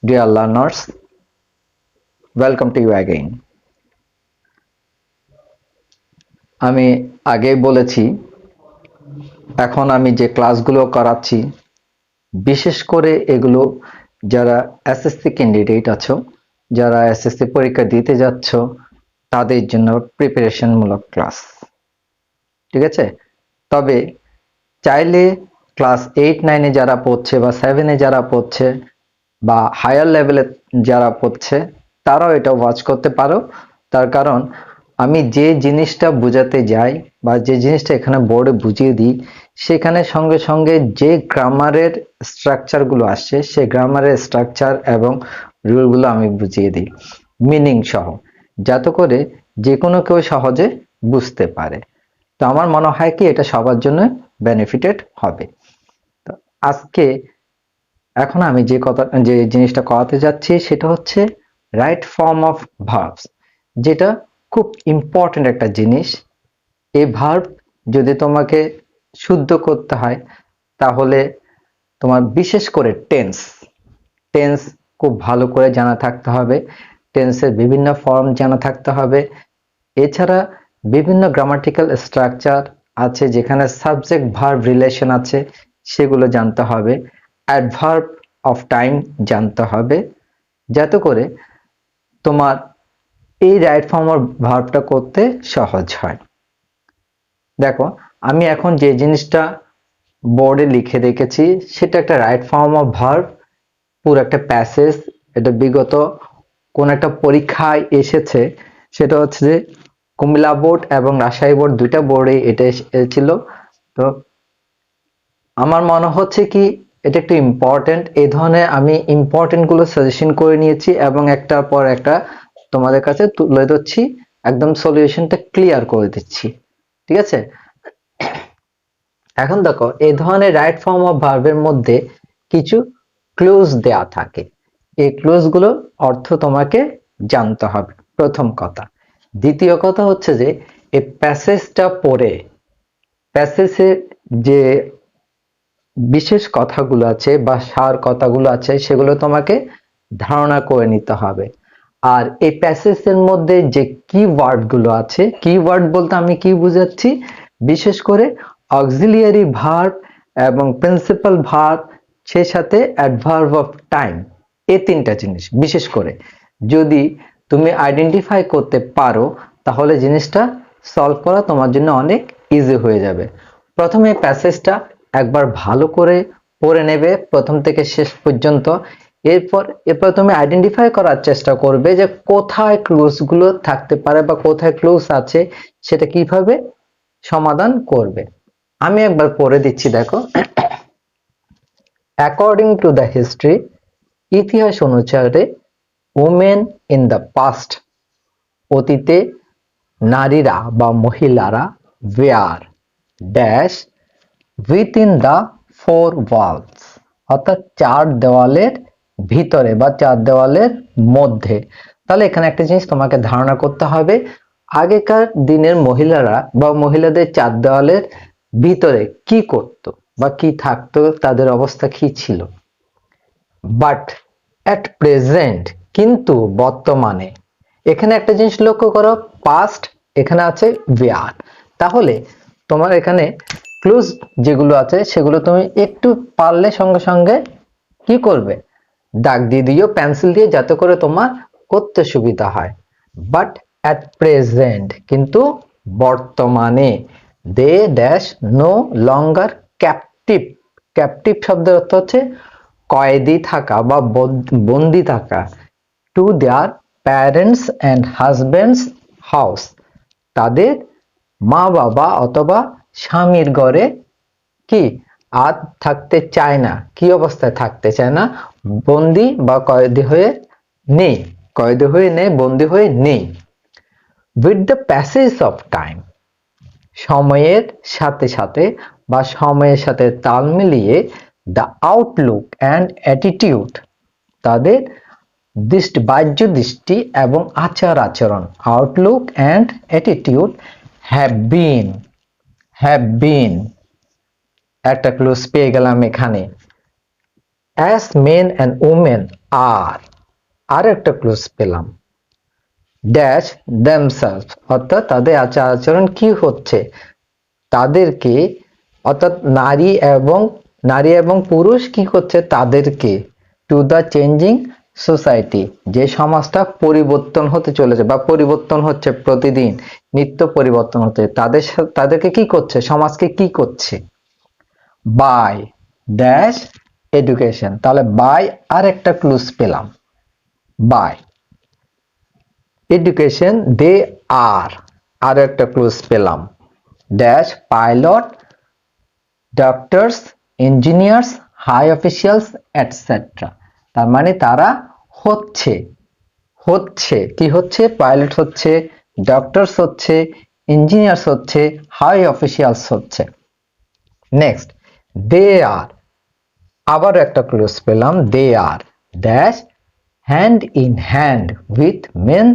Dear learners, welcome to you again. আমি আগেই বলেছি, এখন আমি যে ক্লাসগুলো করাচ্ছি, বিশেষ করে এগুলো যারা এসএসসি ক্যান্ডিডেট আছো, যারা এসএসসি পরীক্ষা দিতে যাচ্ছ, তাদের জন্য প্রিপারেশনমূলক ক্লাস। ঠিক আছে? তবে চাইলে ক্লাস 8-9-এ যারা পড়ছে বা 7-এ যারা পড়ছে বা হায়ার লেভেলে যারা পড়ছে, তারাও এটা ওয়াচ করতে পারো। তার কারণ আমি যে জিনিসটা বোঝাতে যাই বা যে জিনিসটা এখানে বোর্ডে বুঝিয়ে দিই, সেখানে সঙ্গে সঙ্গে যে গ্রামারের স্ট্রাকচারগুলো আসছে, সেই গ্রামারের স্ট্রাকচার এবং রুলগুলো আমি বুঝিয়ে দিই মিনিং সহ, যাতে করে যে কোনো কেউ সহজে বুঝতে পারে। তো আমার মনে হয় কি এটা সবার জন্য বেনিফিটেড হবে। তো আজকে এখন আমি যে জিনিসটা করাতে যাচ্ছি সেটা হচ্ছে রাইট ফর্ম অফ ভার্বস, যেটা খুব ইম্পর্টেন্ট একটা জিনিস। এই ভার্ব যদি তোমাকে শুদ্ধ করতে হয়, তাহলে তোমার বিশেষ করে টেন্স খুব ভালো করে জানা থাকতে হবে। টেন্সের বিভিন্ন ফর্ম জানা থাকতে হবে। এছাড়া বিভিন্ন গ্রামাটিক্যাল স্ট্রাকচার আছে, যেখানে সাবজেক্ট ভার্ব রিলেশন আছে, সেগুলো জানতে হবে। অ্যাডভার্ব অফ টাইম জানতে হবে, যাতে করে তোমার এই রাইট ফর্ম অফ ভার্বটা করতে সহজ হয়। দেখো, আমি এখন যে জিনিসটা বোর্ডে লিখে রেখেছি সেটা একটা রাইট ফর্ম অফ ভার্ব, পুরো একটা প্যাসেজ। এটা বিগত কোন একটা পরীক্ষায় এসেছে, সেটা হচ্ছে যে কুমিল্লা বোর্ড এবং রাজশাহী বোর্ড, দুইটা বোর্ডে এটা এসেছিল। তো আমার মনে হচ্ছে কি এটা একটু ইম্পর্টেন্ট, এই ধরনের আমি ইম্পর্টেন্ট গুলো সাজেশন করে নিয়েছি এবং একটার পর একটা তোমাদের কাছে তুলে ধরছি, একদম সলিউশনটা ক্লিয়ার করে দিচ্ছি। ঠিক আছে? এখন দেখো, এই ধরনের রাইট ফর্ম অফ ভার্বের মধ্যে কিছু ক্লুজ দেয়া থাকে। এই ক্লুজ গুলোর অর্থ তোমাকে জানতে হবে, প্রথম কথা। দ্বিতীয় কথা হচ্ছে যে এই প্যাসেজটা পড়ে প্যাসেজের যে বিশেষ কথাগুলো আছে বা সার কথাগুলো আছে, সেগুলো তোমাকে ধারণা করে নিতে হবে। আর এই প্যাসেজের মধ্যে যে কিওয়ার্ড গুলো আছে, কিওয়ার্ড বলতে আমি কি বুঝাচ্ছি, বিশেষ করে অক্সিলিয়ারি ভার্ব এবং প্রিন্সিপাল ভার্ব, সেই সাথে অ্যাডভার্ব অফ টাইম, এই তিনটা জিনিস বিশেষ করে যদি তুমি আইডেন্টিফাই করতে পারো, তাহলে জিনিসটা সলভ করা তোমার জন্য অনেক ইজি হয়ে যাবে। প্রথমে প্যাসেজটা একবার ভালো করে পড়ে নেবে প্রথম থেকে শেষ পর্যন্ত। এরপর তুমি আইডেন্টিফাই করার চেষ্টা করবে যে কোথায় ক্লুজ গুলো থাকতে পারে বা কোথায় ক্লুজ আছে, সেটা কিভাবে সমাধান করবে। আমি একবার পড়ে দিচ্ছি, দেখো। অ্যাকর্ডিং টু দ্য হিস্ট্রি, ইতিহাস অনুসারে, উমেন ইন দ্য পাস্ট, অতীতে নারীরা বা মহিলারা, were dash within the four walls, অর্থাৎ চার দেওয়ালের ভিতরে বা চার দেওয়ালের মধ্যে। তাহলে এখানে একটা জিনিস তোমাকে ধারণা করতে হবে, আগেকার দিনের মহিলারা বা মহিলাদের চার দেওয়ালের ভিতরে কি করত বা কি থাকতো, তাদের অবস্থা কি ছিল। বাট অ্যাট প্রেজেন্ট, কিন্তু বর্তমানে, এখানে একটা জিনিস লক্ষ্য করো, পাস্ট এখানে আছে ওয়্যার। তাহলে তোমার এখানে ক্লুজ যেগুলো আছে সেগুলো তুমি একটু পারলে সঙ্গে সঙ্গে কি করবে, দাগ দিয়ে দিও পেন্সিল দিয়ে, যাতে করে তোমার করতে সুবিধা হয়। বাট অ্যাট প্রেজেন্ট, কিন্তু বর্তমানে, they dash no longer captive. Captive শব্দের অর্থ হচ্ছে কয়েদি থাকা বা বন্দি থাকা। To their parents and husbands house, তাদের মা বাবা অথবা স্বামীর ঘরে কি আর থাকতে চায় না, কি অবস্থায় থাকতে চায় না, বন্দি বা কয়েদি হয়ে নেই, কয়েদি হয়ে নেই, বন্দি হয়ে নেই। With the passage of time, সময়ের সাথে সাথে বা সময়ের সাথে তাল মিলিয়ে, দ্য আউটলুক অ্যান্ড অ্যাটিটিউড, তাদের বাহ্য দৃষ্টি এবং আচার আচরণ, Outlook and attitude, have been একটা ক্লুজ পেয়ে গেলাম এখানে। অ্যাজ মেন অ্যান্ড উমেন আর একটা ক্লুজ পেলাম, ড্যাশ দেমসেলফ অর্থাৎ তাদের আচার আচরণ কি হচ্ছে, তাদেরকে অর্থাৎ নারী এবং পুরুষ কি করছে তাদেরকে, টু দ্য চেঞ্জিং সোসাইটি, যে সমাজটা পরিবর্তন হতে চলেছে বা পরিবর্তন হচ্ছে প্রতিদিন, নিত্য পরিবর্তন হচ্ছে, তাদেরকে কি করছে, সমাজকে কি করছে, বাই ড্যাশ এডুকেশন। তাহলে বাই আর একটা ক্লুজ পেলাম, বাই এডুকেশন দে আর একটা ক্লুজ পেলাম, dash pilot, doctors, engineers, high officials etcetera. তার মানে তারা হচ্ছে, কি হচ্ছে, পাইলট হচ্ছে, ডক্টরস হচ্ছে, ইঞ্জিনিয়ার্স হচ্ছে, হাই অফিসিয়ালস হচ্ছে। নেক্সট, দে আর আবার একটা ক্লুজ পেলাম, they are dash hand in hand with men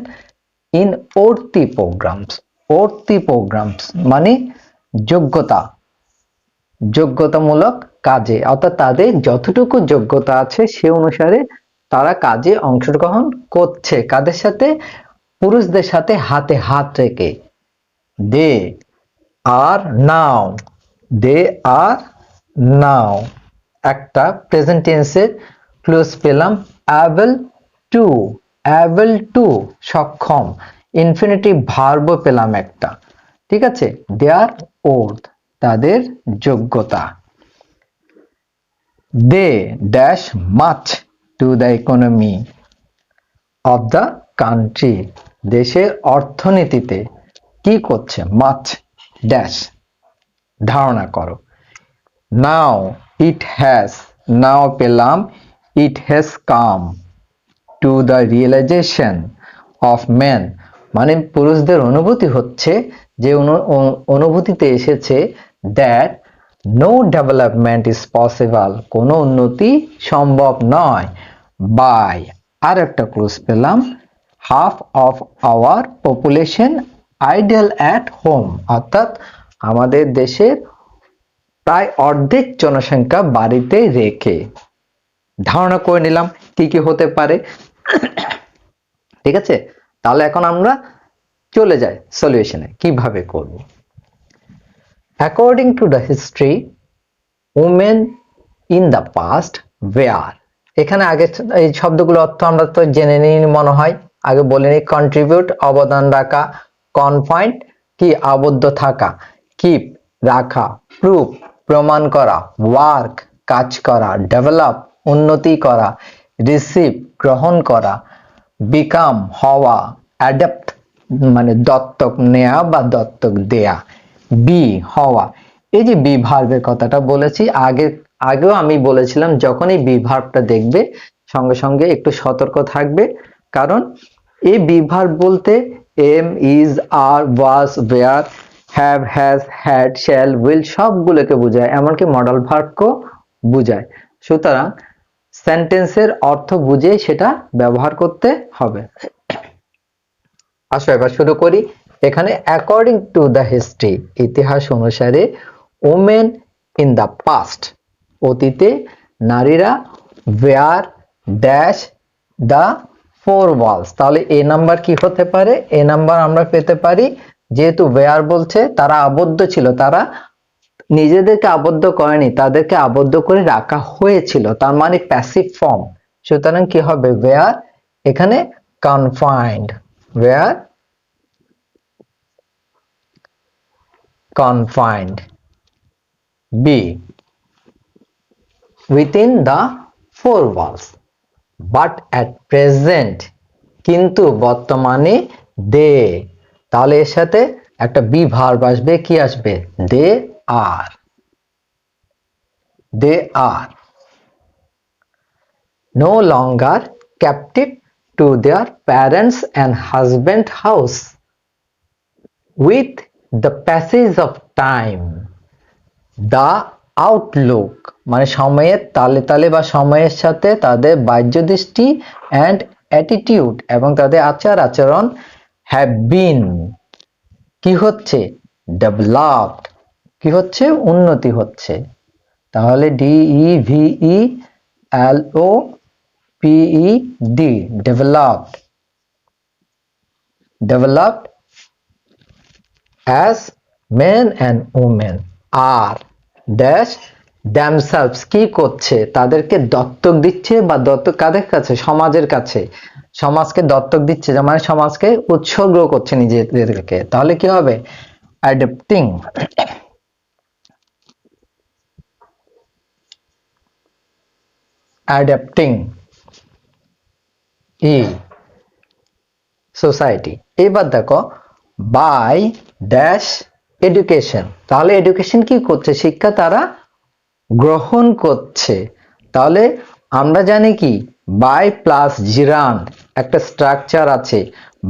in worthy programmes মানে যোগ্যতামূলক কাজে, অর্থাৎ তাদের যতটুকু যোগ্যতা আছে সে অনুসারে তারা কাজে অংশগ্রহণ করছে, কাদের সাথে, পুরুষদের সাথে হাতে হাত রেখে। দে আর নাও, দে আর নাও একটা প্রেজেন্ট টেন্সের ক্লোজ পেলাম, টু অ্যাবল টু সক্ষম, ইনফিনিটিভ ভার্বও পেলাম একটা, ঠিক আছে, দেয়ার ওর্থ তাদের যোগ্যতা, they dash much to the economy of the country, দেশের অর্থনীতিতে কি করছে, মাচ ড্যাশ ধারণা করো। নাও ইট হ্যাজ, নাও পেলাম it has come to the realization of man, মানে পুরুষদের অনুভূতি হচ্ছে, যে অনুভূতিতে এসেছে, that no development is possible, কোনো উন্নতি সম্ভব নয়, বাই আর একটা ক্লুজ পেলাম, half of our population idle at home, অর্থাৎ আমাদের দেশের প্রায় অর্ধেক জনসংখ্যা বাড়িতে রেখে। ধারণা করে নিলাম কি কি হতে পারে, ঠিক আছে। তাহলে এখন আমরা চলে যাই সলিউশনে, কিভাবে করব। According to the history, women in the past were, এখানে আগে এই শব্দগুলো অর্থ আমরা তো জেনে নিই মনে হয়, আগে বলে নিই, কন্ট্রিবিউট অবদান রাখা, কনফাইন্ড কি আবদ্ধ থাকা, কিপ রাখা, প্রুফ প্রমাণ করা, ওয়ার্ক কাজ করা, ডেভেলপ উন্নতি করা, রিসিভ গ্রহণ করা, বিকাম হওয়া, অ্যাডাপ্ট মানে দত্তক নেয়া বা দত্তক দেয়া, বি হওয়া। এই যে বি ভার্বের কথাটা বলেছি, আগেও আমি বলেছিলাম যখন এই বি ভার্বটা দেখবে সঙ্গে সঙ্গে একটু সতর্ক থাকবে, কারণ এই বি ভার্ব বলতে am, is, are, was, were, have, has, had, shall, will সবগুলোকে বোঝায়, এমনকি মডাল ভার্বকেও বোঝায়। সুতরাং সেন্টেন্সের অর্থ বুঝে সেটা ব্যবহার করতে হবে। আসো এবার শুরু করি। এখানে অ্যাকর্ডিং টু দ্য হিস্ট্রি, ইতিহাস অনুসারে, ওমেন ইন দ্য পাস্ট অতীতে, নারীরা, were dash the four walls, তাহলে এ নাম্বার কি হতে পারে, এ নাম্বার আমরা পেতে পারি, যেহেতু ওয়্যার বলছে তারা আবদ্ধ ছিল, তারা নিজেদেরকে আবদ্ধ করেনি, তাদেরকে আবদ্ধ করে রাখা হয়েছিল, তার মানে প্যাসিভ ফর্ম। সুতরাং কি হবে, ওয়্যার এখানে confined, were confined, B within the four walls, but at present কিন্তু বর্তমানে they, তাহলে এর সাথে একটা বি ভার্ব আসবে, কি আসবে, they are no longer captive to their parents and husband house with the passage of time, the outlook মানে সময়ের তালে তালে বা সময়ের সাথে তাদের বাহ্য দৃষ্টি and attitude এবং তাদের আচার আচরণ have been কি হচ্ছে, developed কি হচ্ছে, উন্নতি হচ্ছে। তাহলে DEVELOPED L-O-P-E-D, developed, developed as men and women are dash themselves কি করছে, তাদেরকে দত্তক দিচ্ছে বা দত্তক কাদের কাছে, সমাজের কাছে, সমাজকে দত্তক দিচ্ছে, মানে সমাজকে উৎসর্গ করছে নিজেদেরকে, তাহলে কি হবে adapting, adapting ই সোসাইটি। এবার দেখো বাই ড্যাশ এডুকেশন, তাহলে এডুকেশন কি করছে, শিক্ষা তারা গ্রহণ করছে। তাহলে আমরা জানি কি বাই প্লাস জিরান্ড একটা স্ট্রাকচার আছে,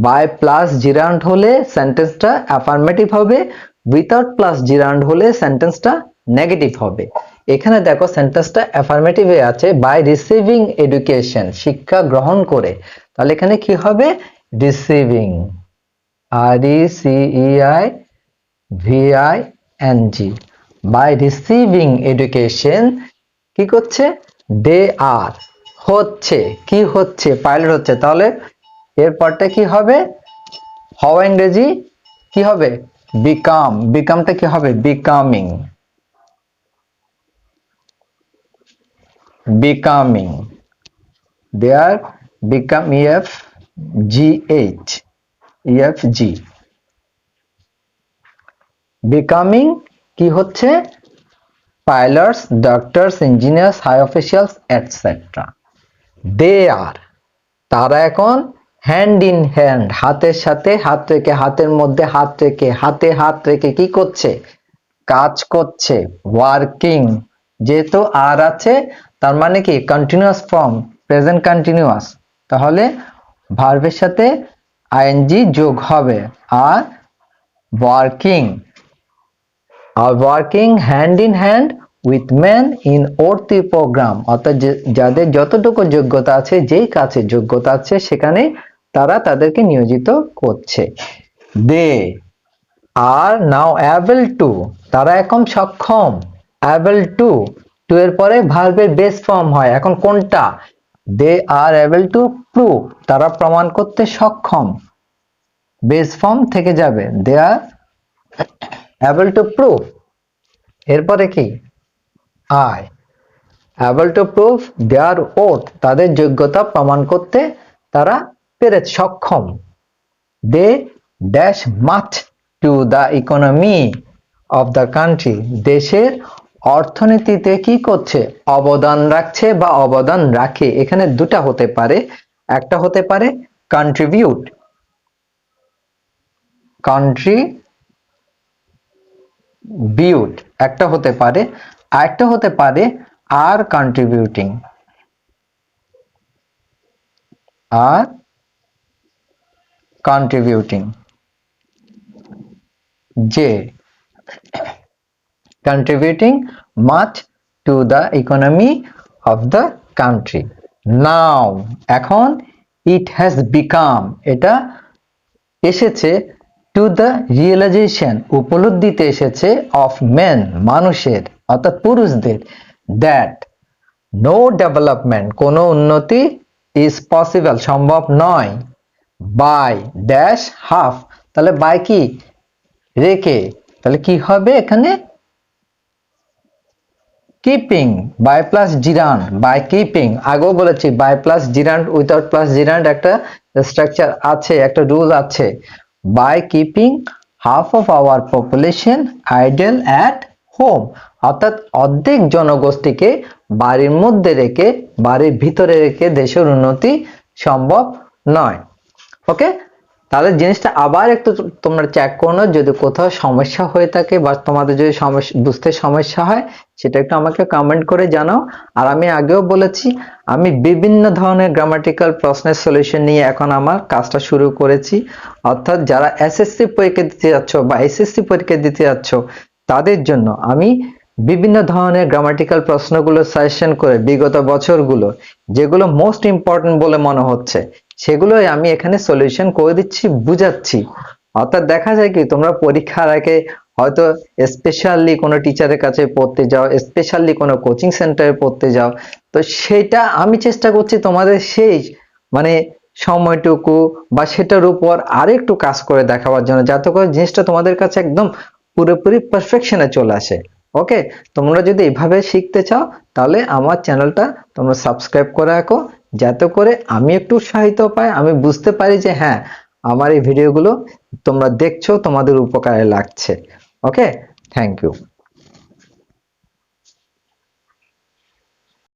বাই প্লাস জিরান্ড হলে সেন্টেন্সটা অ্যাফার্মেটিভ হবে, উইথাউট প্লাস জিরান্ড হলে সেন্টেন্সটা নেগেটিভ হবে। এখানে দেখো সেন্টেন্সটা অ্যাফার্মেটিভে আছে বাই রিসিভিং এডুকেশন, শিক্ষা গ্রহণ করে, তাহলে এখানে কি হবে receiving, R-E-C-E-I-V-I-N-G, by receiving education কি করছে they are হচ্ছে, কি হচ্ছে পাইলট হচ্ছে, তাহলে এর পরটা কি হবে হওয়া, ইংরেজি কি হবে become, becomeটা কি হবে becoming, becoming, they are become E-F-G-H, E-F-G, becoming কি হচ্ছে pilots, doctors, engineers, high officials, etc. They are তারা এখন হ্যান্ড ইন হ্যান্ড হাতের সাথে হাত রেখে, হাতের মধ্যে হাত রেখে, হাতে হাত রেখে কি করছে কাজ করছে, ওয়ার্কিং, যেহেতু আর আছে তার মানে কি কন্টিনিউয়াস ফর্ম, প্রেজেন্ট কন্টিনিউয়াস, তাহলে ভার্বের সাথে আইএনজি যোগ হবে, are working, are working hand in hand with men in OT program, অর্থাৎ যাদের যতটুকু যোগ্যতা আছে, যেই কাজে যোগ্যতা আছে সেখানে তারা তাদেরকে নিয়োজিত করছে। they are now able to, তারা এখন সক্ষম, able to এর পরে ভার্বের বেস ফর্ম হয়, এখন কোনটা they are able to prove, তারা প্রমাণ করতে সক্ষম, বেস ফর্ম থেকে যাবে they are able to prove, এরপরে কি I able to prove their worth, তাদের যোগ্যতা প্রমাণ করতে তারা পেরেছে সক্ষম, they dash much to the economy of the country, দেশের অর্থনীতিতে কি করছে অবদান রাখছে বা অবদান রাখে, এখানে দুটা হতে পারে, একটা হতে পারে contribute, contribute একটা হতে পারে, আরেকটা হতে পারে are contributing, are contributing, যে contributing much to the economy of the country. Now এখন it has become, এটা এসেছে to the realization, উপলব্ধিতে এসেছে of men, মানুষের অর্থাৎ পুরুষদের, that no development, কোনো উন্নতি is possible, সম্ভব নয়, by dash half, তাহলে by কি রেখে, তাহলে কি হবে এখানে keeping, by plus gerund, by keeping, আগেও বলেছি by plus gerund without plus gerund একটা স্ট্রাকচার আছে, একটা রুল আছে, by keeping half of our population idle at home, অর্থাৎ অর্ধেক জনগোষ্ঠীকে বাড়ির মধ্যে রেখে, বাড়ির ভিতরে রেখে দেশের উন্নতি সম্ভব নয়। ওকে, তাহলে জিনিসটা আবার একটু তোমরা চেক করো, যদি কোথাও সমস্যা হয়ে থাকে বা তোমাদের যদি বুঝতে সমস্যা হয় সেটা একটু আমাকে কমেন্ট করে জানাও। আর আমি আগেও বলেছি আমি বিভিন্ন ধরনের গ্রামাটিক্যাল প্রশ্নের সলিউশন নিয়ে এখন আমার কাজটা শুরু করেছি, অর্থাৎ যারা এসএসসি পরীক্ষা দিতে যাচ্ছ বা এসএসসি পরীক্ষা দিতে যাচ্ছ তাদের জন্য আমি বিভিন্ন ধরনের গ্রামাটিক্যাল প্রশ্নগুলো সাজেশন করে বিগত বছরগুলো যেগুলো মোস্ট ইম্পর্টেন্ট বলে মনে হচ্ছে সেগুলোই আমি এখানে সলিউশন করে দিচ্ছি, বুঝাচ্ছি। অর্থাৎ দেখা যায় কি তোমরা পরীক্ষার আগে হয়তো স্পেশালি কোনো টিচারের কাছে পড়তে যাও, স্পেশালি কোনো কোচিং সেন্টারে পড়তে যাও, তো সেটা আমি চেষ্টা করছি তোমাদের সেই মানে সময়টুকু বা সেটার উপর আরেকটু কাজ করে দেখাবার জন্য, যাতে করে জিনিসটা তোমাদের কাছে একদম পুরোপুরি পারফেকশনে চলে আসে। ওকে, তোমরা যদি এভাবে শিখতে চাও তাহলে আমার চ্যানেলটা তোমরা সাবস্ক্রাইব করে রাখো, যাতে করে আমি একটু উৎসাহিত পাই, আমি বুঝতে পারি যে হ্যাঁ, আমার এই ভিডিওগুলো তোমরা দেখছো, তোমাদের উপকারে লাগছে। ওকে, থ্যাংক ইউ।